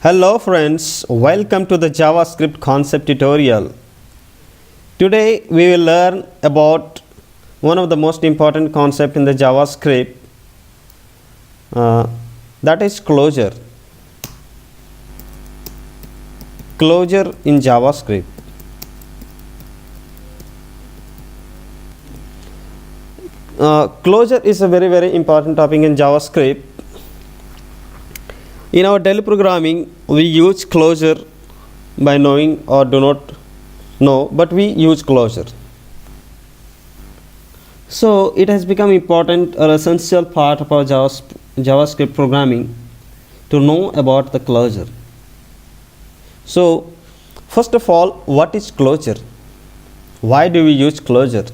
Hello friends, welcome to the JavaScript Concept tutorial. Today we will learn about one of the most important concepts in the JavaScript, that is closure. Closure in JavaScript. Closure is a very important topic in JavaScript. In our daily programming, we use closure by knowing or do not know, but we use closure. So it has become important or essential part of our JavaScript programming to know about the closure. So first of all, what is closure? Why do we use closure?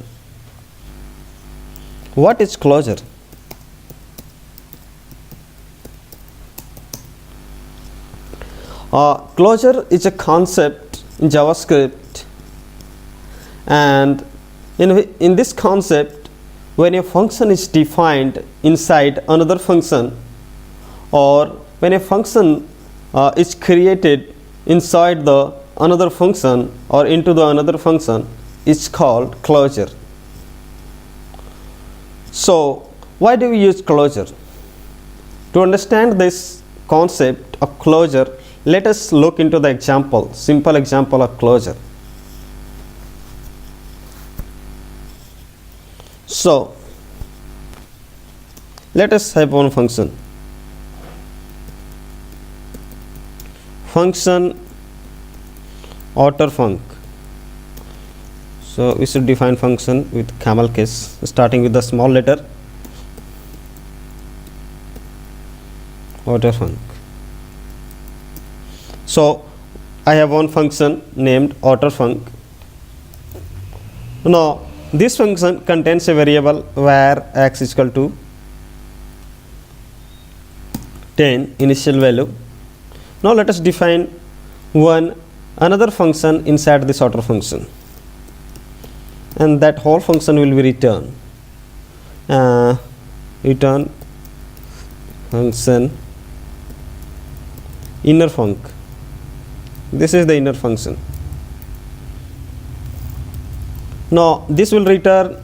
What is closure? Closure is a concept in JavaScript, and in this concept, when a function is defined inside another function, or when a function is created inside the another function or into the another function, it's called closure. So why do we use closure? To understand this concept of closure, let us look into the simple example of closure. So let us have one function outer func. So we should define function with camel case, starting with the small letter outer func. So I have one function named outer func. Now this function contains a variable where x is equal to 10 initial value. Now let us define another function inside this outer function, and that whole function will be return function inner func. This is the inner function. Now this will return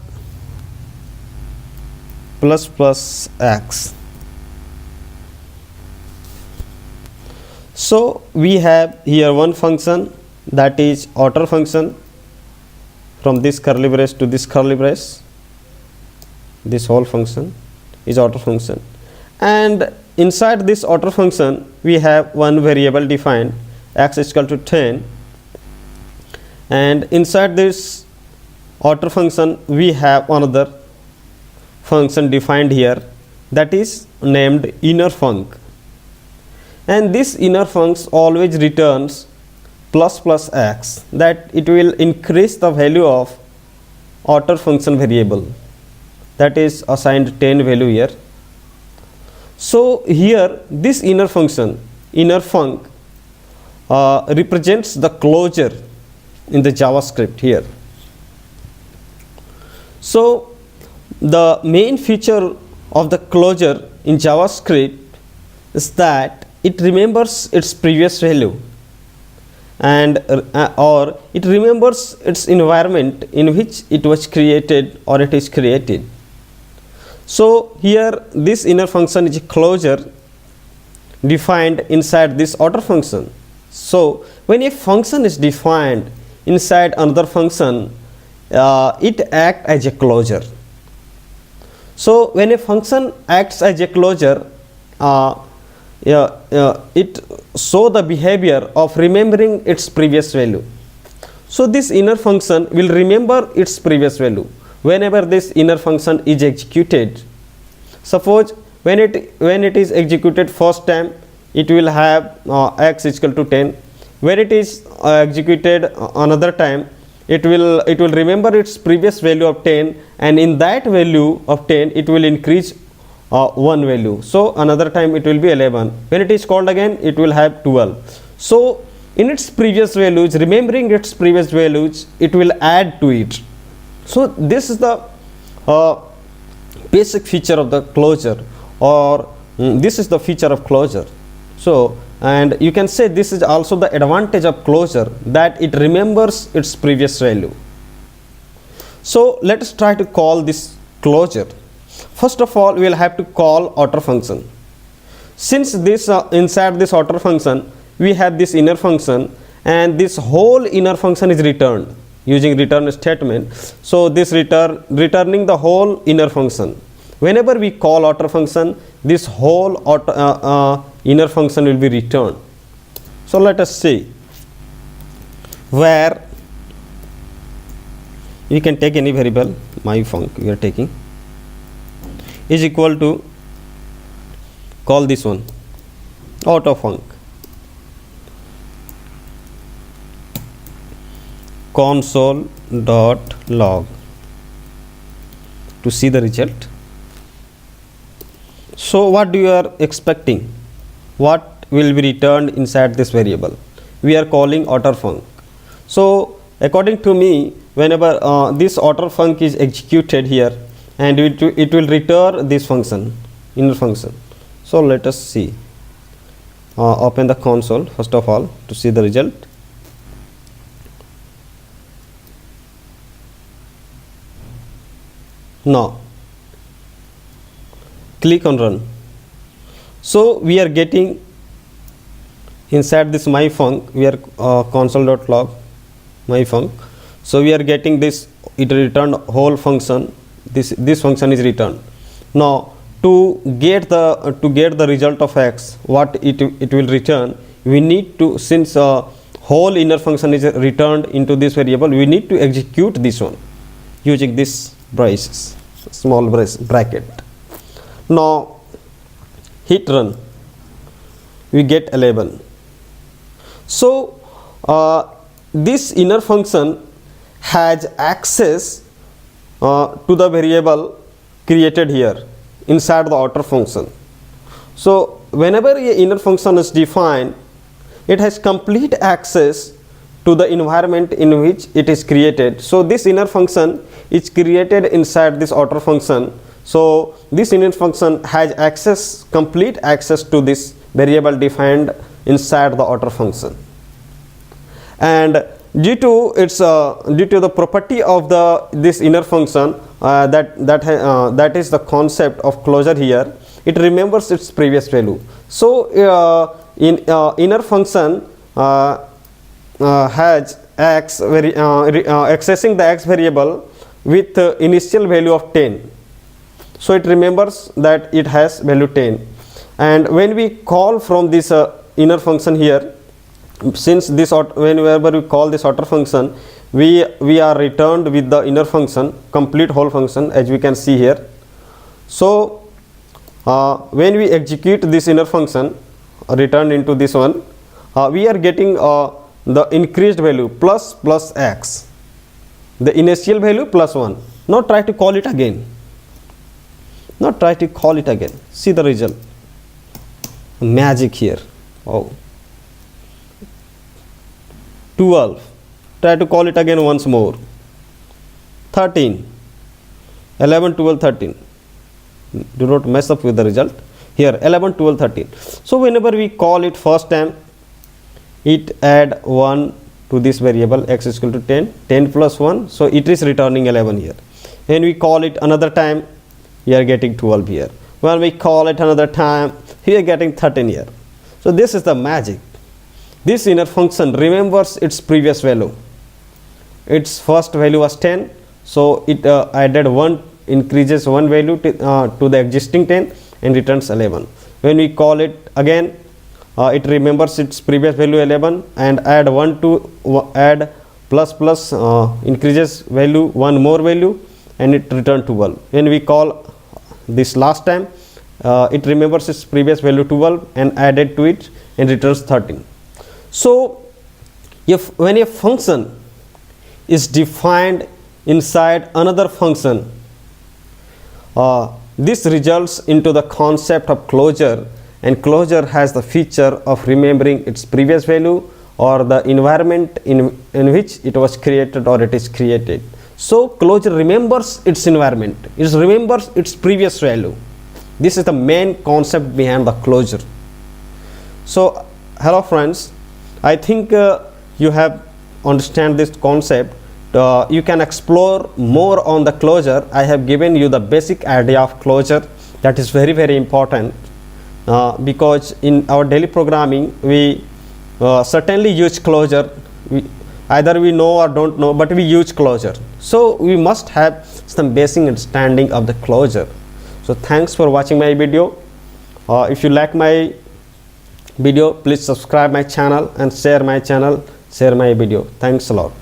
plus x. So we have here one function, that is outer function, from this curly brace to this curly brace. This whole function is outer function, and inside this outer function we have one variable defined, x is equal to 10, and inside this outer function we have another function defined here, that is named inner func, and this inner func always returns plus x, that it will increase the value of outer function variable, that is assigned 10 value here. So here this inner function, inner func, represents the closure in the JavaScript here. So the main feature of the closure in JavaScript is that it remembers its previous value, and or it remembers its environment in which it was created or it is created. So here this inner function is a closure defined inside this outer function. So when a function is defined inside another function, it acts as a closure. So when a function acts as a closure, it shows the behavior of remembering its previous value. So this inner function will remember its previous value whenever this inner function is executed. Suppose when it is executed first time, it will have x is equal to 10. When it is executed another time, it will remember its previous value of 10, and in that value of 10 it will increase one value. So another time it will be 11. When it is called again, it will have 12. So in its previous values, remembering its previous values, it will add to it. So this is the basic feature of the closure, or this is the feature of closure. So and you can say this is also the advantage of closure, that it remembers its previous value. So let us try to call this closure. First of all, we will have to call outer function. Since this inside this outer function we have this inner function, and this whole inner function is returned using return statement. So this returning the whole inner function. Whenever we call outer function, this whole inner function will be returned. So let us see, where you can take any variable, my func we are taking, is equal to, call this one auto func console.log to see the result. So what do you are expecting? What will be returned inside this variable? We are calling outer func. So according to me, whenever this outer func is executed here, and it will return this function, inner function. So let us see, open the console first of all to see the result. Now click on run. So we are getting inside this my func, we are console.log my func. So we are getting this, it returned whole function, this function is returned. Now to get the result of x, what it will return, we need to, since whole inner function is returned into this variable, we need to execute this one using this braces, small bracket. Now hit run, we get 11. So this inner function has access to the variable created here inside the outer function. So whenever a inner function is defined, it has complete access to the environment in which it is created. So this inner function is created inside this outer function. So this inner function has complete access to this variable defined inside the outer function. And due to the property of this inner function, that is the concept of closure here, it remembers its previous value. So inner function has x accessing the x variable with initial value of 10. So it remembers that it has value 10, and when we call from this inner function here, since this whenever we call this outer function, we are returned with the inner function, complete whole function, as we can see here. So when we execute this inner function returned into this one, we are getting the increased value plus x, the initial value plus 1. Now try to call it again. See the result. Magic here. Oh, 12. Try to call it again once more. 13. 11, 12, 13. Do not mess up with the result. Here 11, 12, 13. So whenever we call it first time, it add 1 to this variable x is equal to 10. 10 plus 1. So it is returning 11 here. When we call it another time, we are getting 12 here. When we call it another time, we are getting 13 here. So this is the magic. This inner function remembers its previous value. Its first value was 10, so it added 1, increases 1 value to the existing 10 and returns 11. When we call it again, it remembers its previous value 11 and add 1 to add plus increases value 1 more value and it returned 12. When we call this last time, it remembers its previous value 12 and added to it and returns 13. So when a function is defined inside another function, this results into the concept of closure, and closure has the feature of remembering its previous value or the environment in which it was created or it is created. So closure remembers its environment, it remembers its previous value. This is the main concept behind the closure. So hello friends, I think you have understand this concept. You can explore more on the closure. I have given you the basic idea of closure, that is very very important, because in our daily programming we certainly use closure. Either we know or don't know, but we use closure, so we must have some basic understanding of the closure. So thanks for watching my video. If you like my video, please subscribe my channel and share my channel, share my video. Thanks a lot.